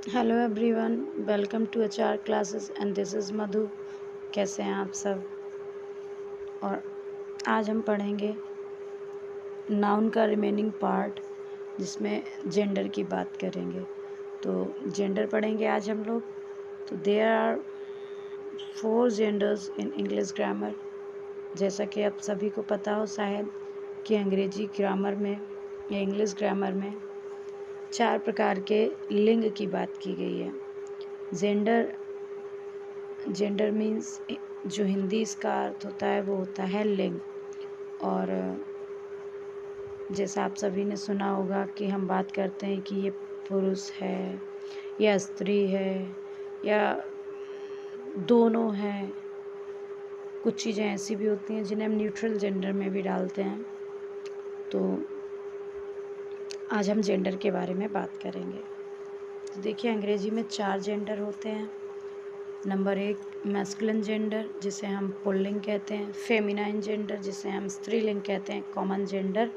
Hello everyone, welcome to HR classes and this is Madhu. कैसे हैं आप सब? और आज हम पढ़ेंगे नाउन का रिमेनिंग पार्ट, जिसमें जेंडर की बात करेंगे। तो जेंडर पढ़ेंगे आज हम लोग। तो there are 4 genders in English grammar. जैसा कि आप सभी को पता हो शायद कि अंग्रेजी ग्रामर में या इंग्लिश ग्रामर में 4 प्रकार के लिंग की बात की गई है। जेंडर जेंडर मीन्स जो हिंदी इसका अर्थ होता है वो होता है लिंग। और जैसा आप सभी ने सुना होगा कि हम बात करते हैं कि ये पुरुष है या स्त्री है या दोनों हैं। कुछ चीज़ें ऐसी भी होती हैं जिन्हें हम न्यूट्रल जेंडर में भी डालते हैं। तो आज हम जेंडर के बारे में बात करेंगे। तो देखिए, अंग्रेजी में 4 जेंडर होते हैं। नंबर 1 मैस्कुलिन जेंडर, जिसे हम पुल्लिंग कहते हैं। फेमिनाइन जेंडर, जिसे हम स्त्रीलिंग कहते हैं। कॉमन जेंडर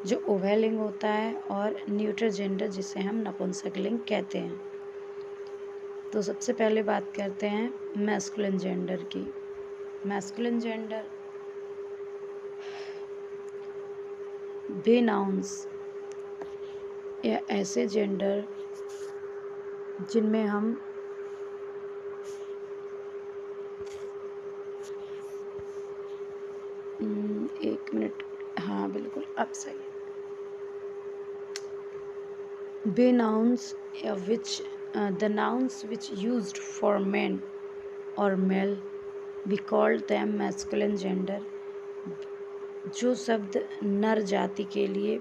जो उभयलिंग होता है। और न्यूट्रल जेंडर, जिसे हम नपुंसकलिंग कहते हैं। तो सबसे पहले बात करते हैं मैस्कुलिन जेंडर की। मैस्कुलिन जेंडर वे नाउन्स या ऐसे जेंडर जिनमें हम एक मिनट, हाँ बिल्कुल अब सही। वे nouns the nouns which used for men or male, we called them masculine gender। जो शब्द नर जाति के लिए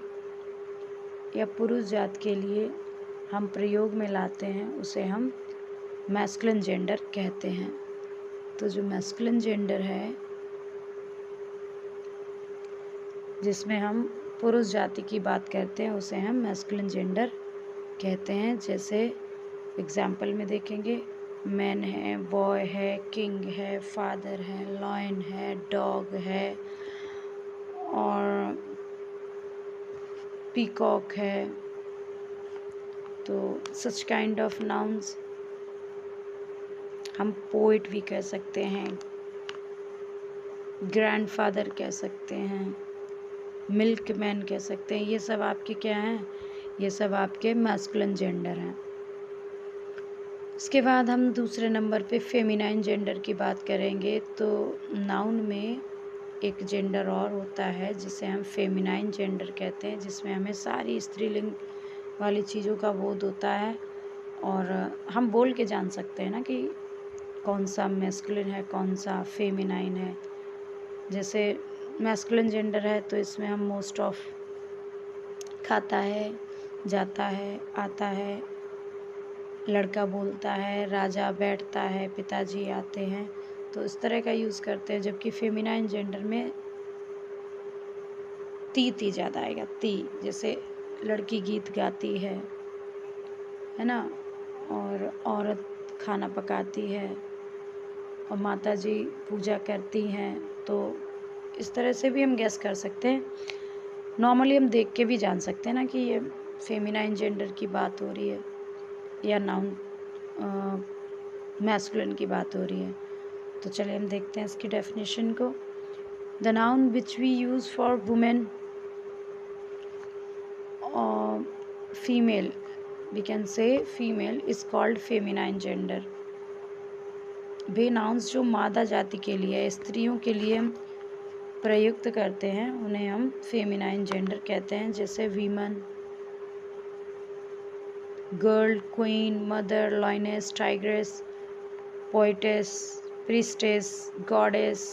या पुरुष जाति के लिए हम प्रयोग में लाते हैं उसे हम मैस्कुलिन जेंडर कहते हैं। तो जो मैस्कुलिन जेंडर है जिसमें हम पुरुष जाति की बात करते हैं उसे हम मैस्कुलिन जेंडर कहते हैं। जैसे एग्जाम्पल में देखेंगे, मैन है, बॉय है, किंग है, फादर है, लॉयन है, डॉग है और पीकॉक है। तो सच काइंड ऑफ नाउन्स हम पोइट भी कह सकते हैं, ग्रैंडफादर कह सकते हैं, मिल्कमैन कह सकते हैं। ये सब आपके क्या हैं? ये सब आपके मैस्कुलिन जेंडर हैं। इसके बाद हम दूसरे नंबर पे फेमिनाइन जेंडर की बात करेंगे। तो नाउन में एक जेंडर और होता है जिसे हम फेमिनाइन जेंडर कहते हैं, जिसमें हमें सारी स्त्रीलिंग वाली चीज़ों का बोध होता है और हम बोल के जान सकते हैं ना कि कौन सा मैस्कुलिन है कौन सा फेमिनाइन है। जैसे मैस्कुलिन जेंडर है तो इसमें हम मोस्ट ऑफ खाता है, जाता है, आता है, लड़का बोलता है, राजा बैठता है, पिताजी आते हैं, तो इस तरह का यूज़ करते हैं। जबकि फेमिनाइन जेंडर में ती ज़्यादा आएगा। ती जैसे लड़की गीत गाती है ना, और औरत खाना पकाती है और माता जी पूजा करती हैं। तो इस तरह से भी हम गेस कर सकते हैं। नॉर्मली हम देख के भी जान सकते हैं ना कि ये फेमिनाइन जेंडर की बात हो रही है या नाउन मैस्कुलिन की बात हो रही है। तो चलिए हम देखते हैं इसकी डेफिनेशन को। The noun which we use for women female, we can say female is called feminine gender. वे नाउन्स जो मादा जाति के लिए, स्त्रियों के लिए हम प्रयुक्त करते हैं उन्हें हम फेमिनाइन जेंडर कहते हैं। जैसे women, girl, queen, mother, lioness, tigress, poetess, priestess, goddess,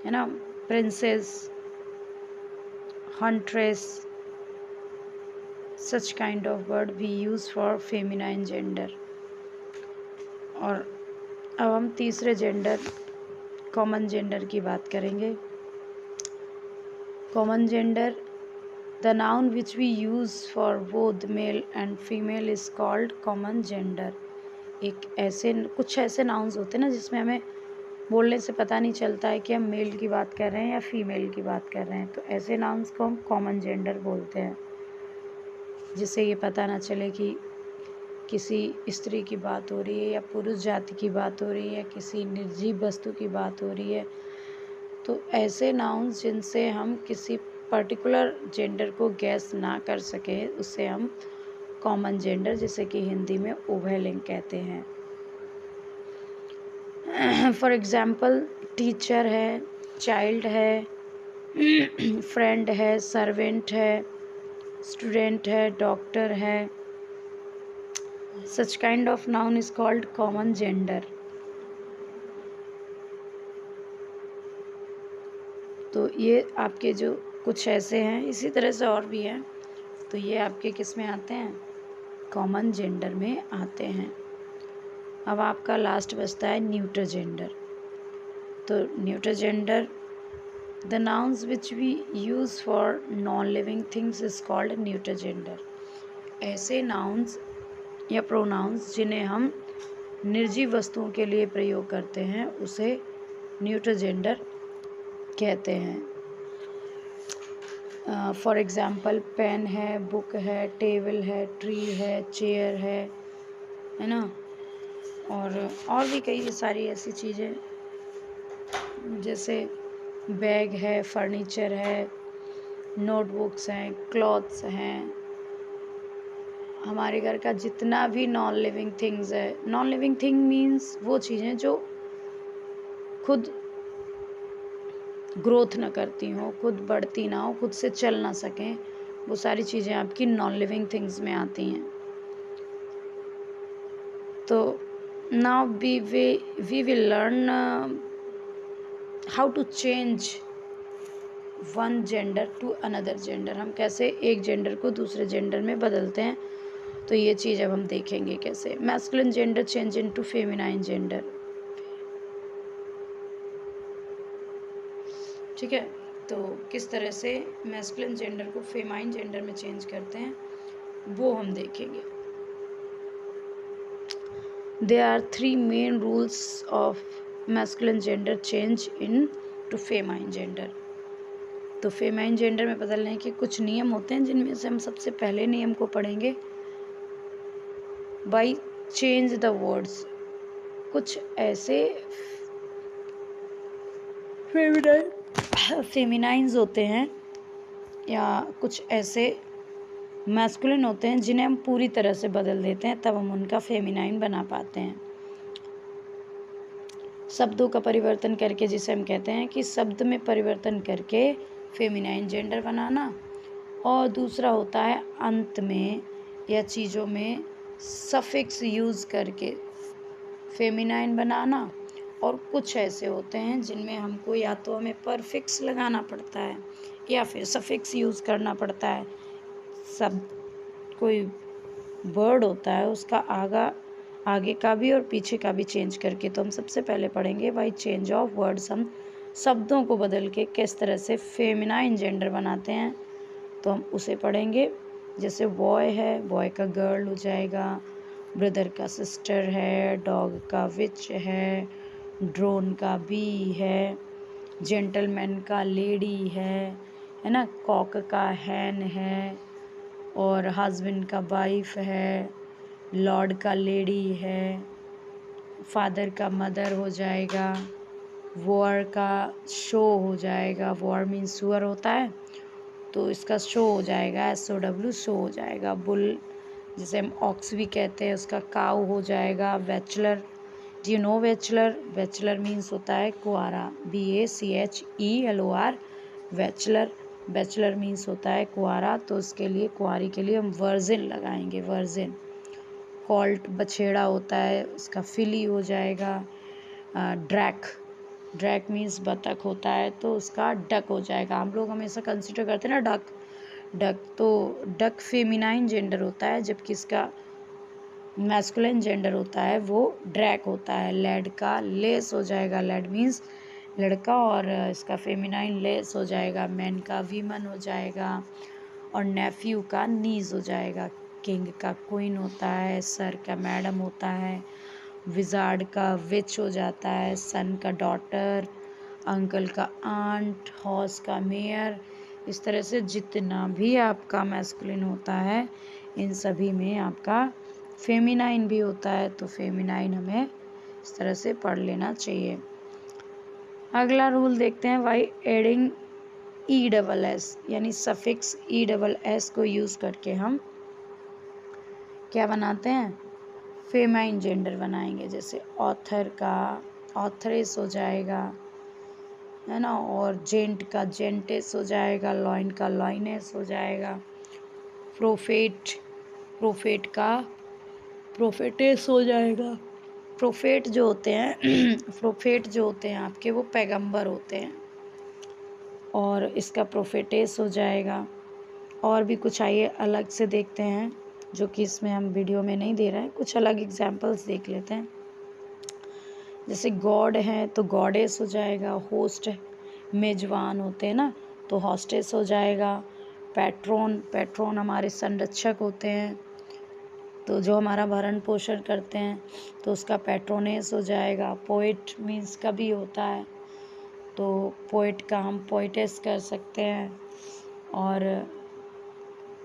है ना, princess, huntress. Such kind of word we use for feminine gender. और अब हम तीसरे जेंडर कॉमन जेंडर की बात करेंगे। Common gender, the noun which we use for both male and female is called common gender. कुछ ऐसे नाउन्स होते हैं ना जिसमें हमें बोलने से पता नहीं चलता है कि हम मेल की बात कर रहे हैं या फीमेल की बात कर रहे हैं, तो ऐसे नाउन्स को हम कॉमन जेंडर बोलते हैं। जिससे ये पता ना चले कि किसी स्त्री की बात हो रही है या पुरुष जाति की बात हो रही है या किसी निर्जीव वस्तु की बात हो रही है। तो ऐसे नाउन्स जिनसे हम किसी पर्टिकुलर जेंडर को गैस ना कर सकें, उससे हम कॉमन जेंडर, जिसे कि हिंदी में उभयलिंग कहते हैं। फॉर एग्ज़ाम्पल टीचर है, चाइल्ड है, फ्रेंड है, सर्वेंट है, स्टूडेंट है, डॉक्टर है। Such kind of noun is called common gender. तो ये आपके जो कुछ ऐसे हैं, इसी तरह से और भी हैं, तो ये आपके किस में आते हैं? कॉमन जेंडर में आते हैं। अब आपका लास्ट बचता है न्यूटर जेंडर। तो neuter gender, the nouns which we use for non living things is called neuter gender. ऐसे नाउन्स या प्रोनाउंस जिन्हें हम निर्जीव वस्तुओं के लिए प्रयोग करते हैं, उसे न्यूटर जेंडर कहते हैं। फॉर एग्ज़ाम्पल पेन है, बुक है, टेबल है, ट्री है, चेयर है ना, और भी कई सारी ऐसी चीज़ें, जैसे बैग है, फर्नीचर है, नोटबुक्स हैं, क्लॉथ्स हैं। हमारे घर का जितना भी नॉन लिविंग थिंग्स है, नॉन लिविंग थिंग मीन्स वो चीज़ें जो खुद ग्रोथ ना करती हों, खुद बढ़ती ना हो, खुद से चल ना सकें, वो सारी चीज़ें आपकी नॉन लिविंग थिंग्स में आती हैं। तो now we will learn how to change one gender to another gender. हम कैसे एक जेंडर को दूसरे जेंडर में बदलते हैं, तो ये चीज़ अब हम देखेंगे कैसे। Masculine gender change into feminine gender. ठीक है, तो किस तरह से मैस्कुलिन जेंडर को फेमाइन जेंडर में चेंज करते हैं वो हम देखेंगे। There are three main rules of masculine gender change in to feminine gender। तो फेमाइन जेंडर में बदलने के कुछ नियम होते हैं, जिनमें से हम सबसे पहले नियम को पढ़ेंगे। बाई चेंज द वर्ड्स, कुछ ऐसे फेमिनाइंस होते हैं या कुछ ऐसे मैस्कुलिन होते हैं जिन्हें हम पूरी तरह से बदल देते हैं, तब हम उनका फेमिनाइन बना पाते हैं। शब्दों का परिवर्तन करके, जिसे हम कहते हैं कि शब्द में परिवर्तन करके फेमिनाइन जेंडर बनाना, और दूसरा होता है अंत में या चीज़ों में सफिक्स यूज़ करके फेमिनाइन बनाना। और कुछ ऐसे होते हैं जिनमें हमको या तो हमें परफिक्स लगाना पड़ता है या फिर सफिक्स यूज़ करना पड़ता है। सब कोई वर्ड होता है उसका आगे का भी और पीछे का भी चेंज करके। तो हम सबसे पहले पढ़ेंगे बाई चेंज ऑफ वर्ड्स, हम शब्दों को बदल के किस तरह से फेमिनाइन जेंडर बनाते हैं, तो हम उसे पढ़ेंगे। जैसे बॉय है, बॉय का गर्ल हो जाएगा, ब्रदर का सिस्टर है, डॉग का विच है, ड्रोन का बी है, जेंटलमैन का लेडी है ना, कॉक का हैन है, और हस्बैंड का वाइफ है, लॉर्ड का लेडी है, फादर का मदर हो जाएगा, वॉर का शो हो जाएगा, वॉर मीन्स सुअर होता है, तो इसका शो हो जाएगा, SOW शो हो जाएगा। बुल, जिसे हम ऑक्स भी कहते हैं, उसका काऊ हो जाएगा। Bachelor, do you know bachelor? Bachelor means होता है कुआरा, BACHELOR, बैचलर। बैचलर मीन्स होता है कुआरा, तो उसके लिए, कुआरी के लिए हम वर्जिन लगाएंगे, वर्जिन। कॉल्ट बछेड़ा होता है, उसका फिली हो जाएगा। ड्रैक, ड्रैक मीन्स बतख होता है, तो उसका डक हो जाएगा। हम लोग हमेशा कंसिडर करते हैं ना डक, तो डक फेमिनाइन जेंडर होता है, जबकि इसका मैस्कुलिन जेंडर होता है वो ड्रैक होता है। लेड का लेस हो जाएगा, लेड मीन्स लड़का, और इसका फेमिनाइन लेस हो जाएगा। मैन का वीमन हो जाएगा, और नेफ्यू का नीज हो जाएगा। किंग का क्वीन होता है, सर का मैडम होता है, विजार्ड का विच हो जाता है, सन का डॉटर, अंकल का आंट, हॉर्स का मेयर, इस तरह से जितना भी आपका मैस्कुलिन होता है इन सभी में आपका फेमिनाइन भी होता है, तो फेमिनाइन हमें इस तरह से पढ़ लेना चाहिए। अगला रूल देखते हैं, by adding E double S, यानी सफिक्स ई डबल एस को यूज़ करके हम क्या बनाते हैं, फेमाइन जेंडर बनाएंगे। जैसे ऑथर का ऑथरेस हो जाएगा, है ना, और जेंट का जेंटेस हो जाएगा, लॉइन का लॉइनेस हो जाएगा, प्रोफेट का प्रोफेटेस हो जाएगा। प्रोफेट जो होते हैं प्रोफेट जो होते हैं आपके, वो पैगंबर होते हैं, और इसका प्रोफेटेस हो जाएगा। और भी कुछ आइए अलग से देखते हैं, जो कि इसमें हम वीडियो में नहीं दे रहे हैं, कुछ अलग एग्जाम्पल्स देख लेते हैं। जैसे गॉड है तो गॉडेस हो जाएगा, होस्ट मेजबान होते हैं ना, तो हॉस्टेस हो जाएगा। पैट्रोन हमारे संरक्षक होते हैं, तो जो हमारा भरण पोषण करते हैं, तो उसका पैट्रोनेस हो जाएगा। पोइट मीन्स कवि होता है, तो पोइट का हम पोइटेस कर सकते हैं। और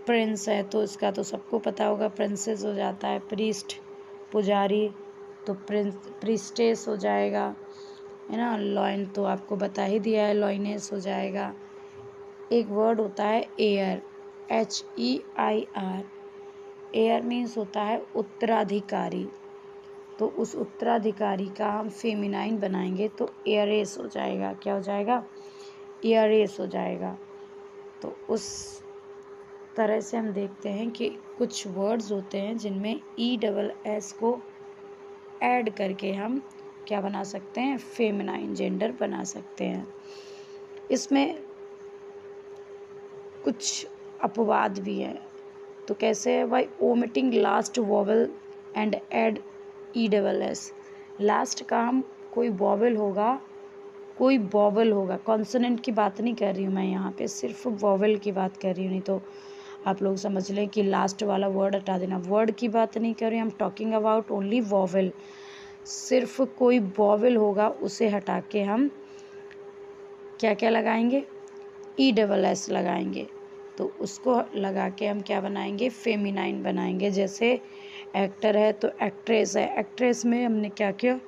प्रिंस है तो इसका तो सबको पता होगा, प्रिंसेस हो जाता है। प्रीस्ट पुजारी, तो प्रीस्टेस हो जाएगा, है ना। लॉइन तो आपको बता ही दिया है, लॉइनेस हो जाएगा। एक वर्ड होता है एयर, HEIR। एयर मीन्स होता है उत्तराधिकारी, तो उस उत्तराधिकारी का हम फेमिनाइन बनाएंगे तो एयरेस हो जाएगा। क्या हो जाएगा, एयरेस हो जाएगा। तो उस तरह से हम देखते हैं कि कुछ वर्ड्स होते हैं जिनमें ESS को ऐड करके हम क्या बना सकते हैं, फेमिनाइन जेंडर बना सकते हैं। इसमें कुछ अपवाद भी हैं, तो कैसे है, by omitting last vowel and add ESS। Last का हम कोई वॉवल होगा, कॉन्सोनेंट की बात नहीं कर रही हूँ मैं यहाँ पे, सिर्फ वॉवल की बात कर रही हूँ, नहीं तो आप लोग समझ लें कि लास्ट वाला वर्ड हटा देना। वर्ड की बात नहीं कर रही, हम टॉकिंग अबाउट ओनली वॉवल। सिर्फ कोई वॉवल होगा उसे हटा के हम क्या क्या लगाएंगे, ESS लगाएंगे, तो उसको लगा के हम क्या बनाएंगे, फेमिनाइन बनाएंगे। जैसे एक्टर है तो एक्ट्रेस है, एक्ट्रेस में हमने क्या किया,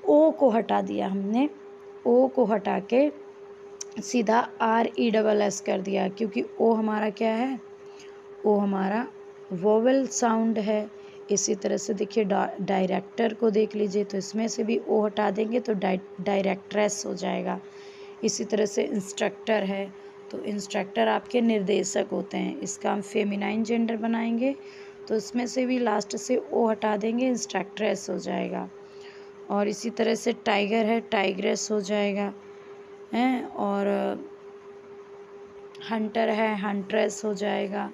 ओ को हटा दिया, हमने ओ को हटा के सीधा RESS कर दिया, क्योंकि ओ हमारा क्या है, ओ हमारा वोवेल साउंड है। इसी तरह से देखिए डायरेक्टर को देख लीजिए, तो इसमें से भी ओ हटा देंगे तो डायरेक्ट्रेस हो जाएगा। इसी तरह से इंस्ट्रक्टर है, तो इंस्ट्रक्टर आपके निर्देशक होते हैं, इसका हम फेमिनाइन जेंडर बनाएंगे, तो इसमें से भी लास्ट से ओ हटा देंगे, इंस्ट्रक्ट्रेस हो जाएगा। और इसी तरह से टाइगर है, टाइग्रेस हो जाएगा, हैं। और हंटर है, हंट्रेस हो जाएगा।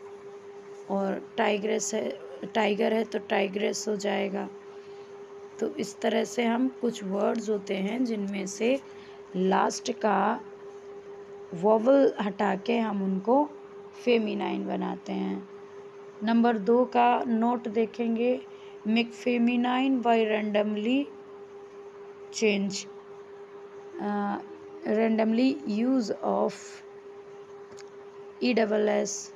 और टाइगर है तो टाइग्रेस हो जाएगा। तो इस तरह से हम कुछ वर्ड्स होते हैं जिनमें से लास्ट का वोवल हटा के हम उनको फेमिनाइन बनाते हैं। नंबर 2 का नोट देखेंगे, make feminine by randomly change, randomly use of ESS,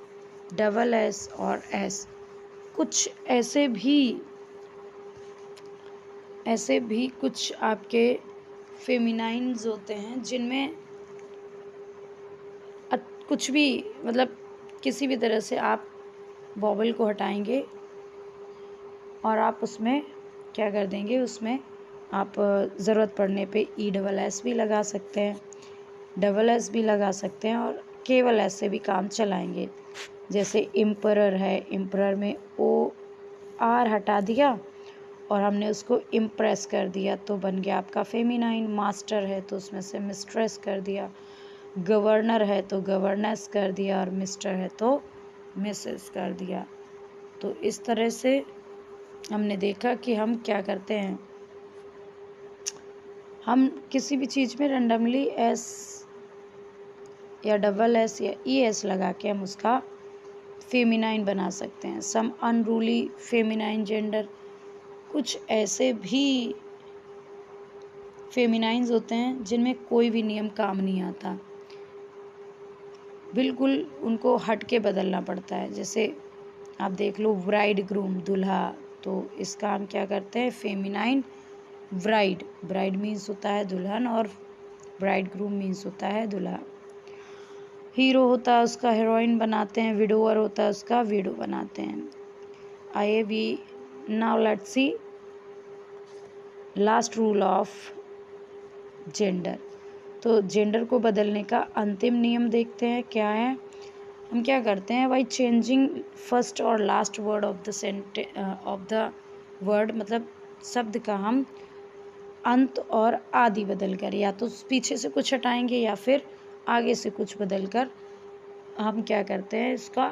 double S और एस। कुछ ऐसे भी कुछ आपके फेमिनाइन्स होते हैं जिनमें कुछ भी, मतलब किसी भी तरह से आप वॉवल को हटाएंगे और आप उसमें क्या कर देंगे, उसमें आप ज़रूरत पड़ने पे ESS भी लगा सकते हैं, डबल एस भी लगा सकते हैं, और केवल एस से भी काम चलाएंगे। जैसे इम्परर है, इम्परर में OR हटा दिया और हमने उसको इम्प्रेस कर दिया, तो बन गया आपका फेमिनाइन। मास्टर है तो उसमें से मिस्ट्रेस कर दिया, गवर्नर है तो गवर्नेस कर दिया, और मिस्टर है तो मिसेस कर दिया। तो इस तरह से हमने देखा कि हम क्या करते हैं, हम किसी भी चीज़ में रैंडमली एस या डबल एस या ES लगा के हम उसका फेमिनाइन बना सकते हैं। सम अनरूली फेमिनाइन जेंडर, कुछ ऐसे भी फेमिनाइंस होते हैं जिनमें कोई भी नियम काम नहीं आता, बिल्कुल उनको हट के बदलना पड़ता है। जैसे आप देख लो ब्राइड ग्रूम, दूल्हा, तो इसका हम क्या करते हैं, फेमिनाइन ब्राइड, ब्राइड मीन्स होता है दुल्हन और ब्राइड ग्रूम मीन्स होता है दूल्हा। हीरो होता है उसका हीरोइन बनाते हैं, विडोअर होता है उसका विडो बनाते हैं। आइए भी now let's see last rule of gender. तो जेंडर को बदलने का अंतिम नियम देखते हैं क्या है। हम क्या करते हैं, बाई चेंजिंग फर्स्ट और last word of the word, मतलब शब्द का हम अंत और आदि बदल कर, या तो पीछे से कुछ हटाएंगे या फिर आगे से कुछ बदल कर हम क्या करते हैं, इसका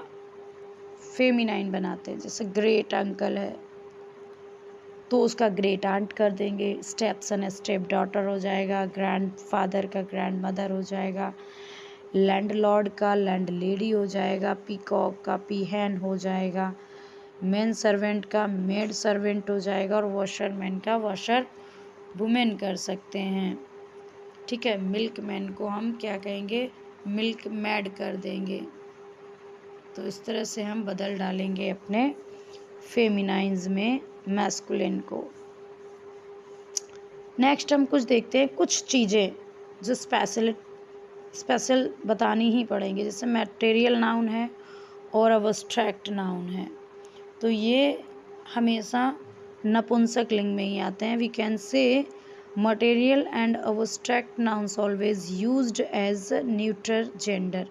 फेमिनाइन बनाते हैं। जैसे ग्रेट अंकल है तो उसका ग्रेट आंट कर देंगे, स्टेप सन स्टेप डॉटर हो जाएगा, ग्रैंड फादर का ग्रैंड मदर हो जाएगा, लैंडलॉर्ड का लैंड लेडी हो जाएगा, पीकॉक का पीहैन हो जाएगा, मेन सर्वेंट का मेड सर्वेंट हो जाएगा, और वॉशरमैन का वॉशर वुमेन कर सकते हैं। ठीक है, मिल्क मैन को हम क्या कहेंगे, मिल्क मैड कर देंगे। तो इस तरह से हम बदल डालेंगे अपने फेमिनाइंस में मैस्कुलिन को। नेक्स्ट हम कुछ देखते हैं, कुछ चीज़ें जो स्पेशल बतानी ही पड़ेंगी। जैसे मटेरियल नाउन है और अब्स्ट्रैक्ट नाउन है, तो ये हमेशा नपुंसक लिंग में ही आते हैं। We can say material and abstract nouns always used as neutral gender.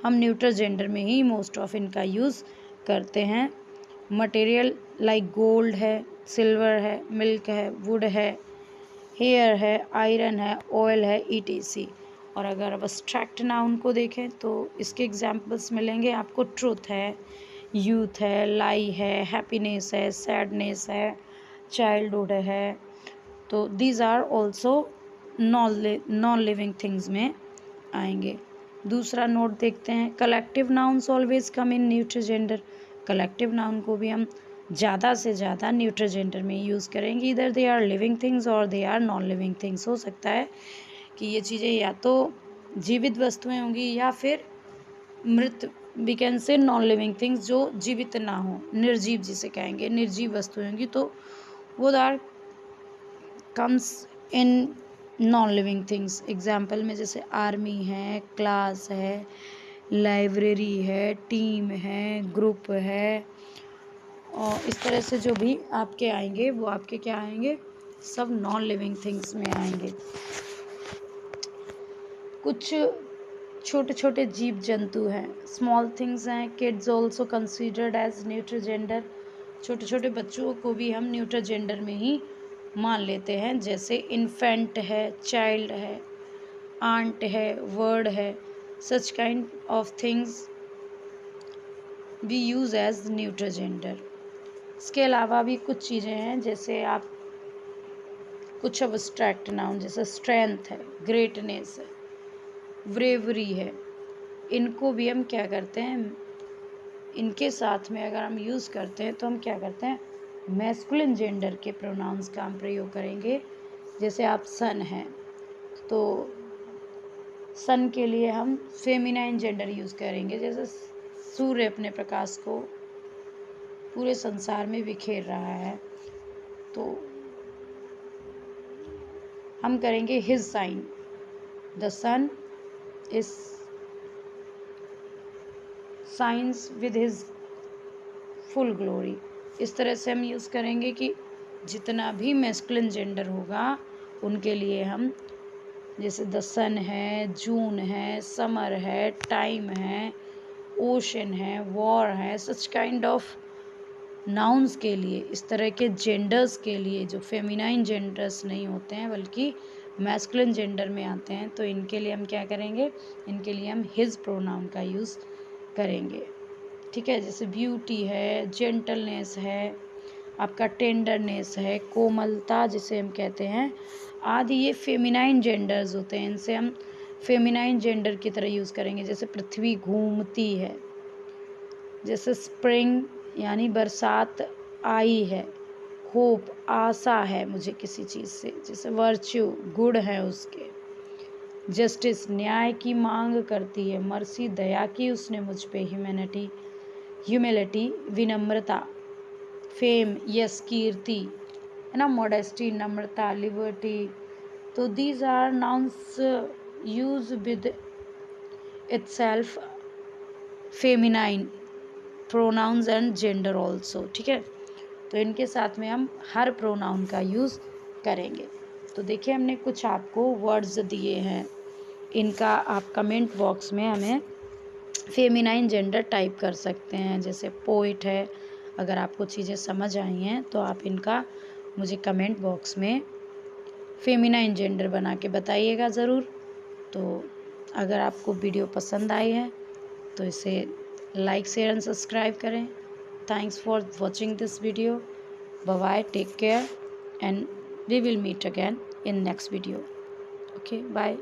हम न्यूट्रल जेंडर में ही मोस्ट ऑफ इनका यूज़ करते हैं। मटेरियल लाइक गोल्ड है, सिल्वर है, मिल्क है, वुड है, हेयर है, आयरन है, ऑयल है, ईटीसी। और अगर अब्स्ट्रैक्ट नाउन को देखें तो इसके एग्जाम्पल्स मिलेंगे आपको, ट्रूथ है, यूथ है, लाई है, हैप्पीनेस है, सैडनेस है, चाइल्डहुड है। तो these are also non living things में आएंगे। दूसरा नोट देखते हैं, collective nouns always come in neutral gender. Collective noun को भी हम ज़्यादा से ज़्यादा न्यूट्रल जेंडर में यूज़ करेंगे। इधर दे आर लिविंग थिंग्स और they are non living things. हो सकता है कि ये चीज़ें या तो जीवित वस्तुएं होंगी या फिर मृत, we can say non living things, जो जीवित ना हो, निर्जीव जिसे कहेंगे, निर्जीव वस्तुएं होंगी, तो वो are comes in non living things. Example में जैसे आर्मी है, क्लास है, लाइब्रेरी है, टीम है, ग्रुप है, और इस तरह से जो भी आपके आएंगे वो आपके क्या आएंगे, सब नॉन लिविंग थिंग्स में आएंगे। कुछ छोटे छोटे जीव जंतु हैं, स्मॉल थिंग्स हैं, kids also considered as neutral gender. छोटे छोटे बच्चों को भी हम न्यूट्रल जेंडर में ही मान लेते हैं। जैसे इन्फेंट है, चाइल्ड है, आंट है, वर्ड है, such kind of things we use as neutral gender. इसके अलावा भी कुछ चीज़ें हैं, जैसे आप कुछ अब्स्ट्रैक्ट नाउन, जैसे स्ट्रेंथ है, ग्रेटनेस है, ब्रेवरी है, इनको भी हम क्या करते हैं, इनके साथ में अगर हम यूज़ करते हैं तो हम क्या करते हैं, मैस्कुलिन जेंडर के प्रोनाउंस का हम प्रयोग करेंगे। जैसे आप सन हैं तो सन के लिए हम फेमिनाइन जेंडर यूज़ करेंगे। जैसे सूर्य अपने प्रकाश को पूरे संसार में बिखेर रहा है तो हम करेंगे his shine, the sun is shines with his full glory. इस तरह से हम यूज़ करेंगे कि जितना भी मैस्कुलिन जेंडर होगा उनके लिए हम, जैसे द सन है, जून है, समर है, टाइम है, ओशन है, वॉर है, सच काइंड ऑफ नाउन्स के लिए, इस तरह के जेंडर्स के लिए जो फेमिनाइन जेंडर्स नहीं होते हैं बल्कि मैस्कुलिन जेंडर में आते हैं, तो इनके लिए हम क्या करेंगे, इनके लिए हम हिज प्रोनाउन का यूज़ करेंगे। ठीक है, जैसे ब्यूटी है, जेंटलनेस है, आपका टेंडरनेस है, कोमलता जिसे हम कहते हैं, आदि ये फेमिनाइन जेंडर्स होते हैं। इनसे हम फेमिनाइन जेंडर की तरह यूज़ करेंगे। जैसे पृथ्वी घूमती है, जैसे स्प्रिंग यानी बरसात आई है, होप आशा है मुझे किसी चीज़ से, जैसे वर्च्यू गुण है उसके। जस्टिस न्याय की मांग करती है। मर्सी दया की उसने मुझ पे। ह्यूमिलिटी विनम्रता। फेम यस कीर्ति, है ना। मॉडेस्टी नम्रता। लिबर्टी, तो these are nouns use with itself feminine pronouns and gender also, ठीक है। तो इनके साथ में हम हर प्रोनाउन का यूज़ करेंगे। तो देखिए हमने कुछ आपको वर्ड्स दिए हैं, इनका आप कमेंट बॉक्स में हमें फेमिनाइन जेंडर टाइप कर सकते हैं। जैसे पोइट है, अगर आपको चीज़ें समझ आई हैं तो आप इनका मुझे कमेंट बॉक्स में फेमिनाइन जेंडर बना के बताइएगा ज़रूर। तो अगर आपको वीडियो पसंद आई है तो इसे लाइक शेयर एंड सब्सक्राइब करें। Thanks for watching this video. Bye bye, take care and we will meet again in next video. Okay bye.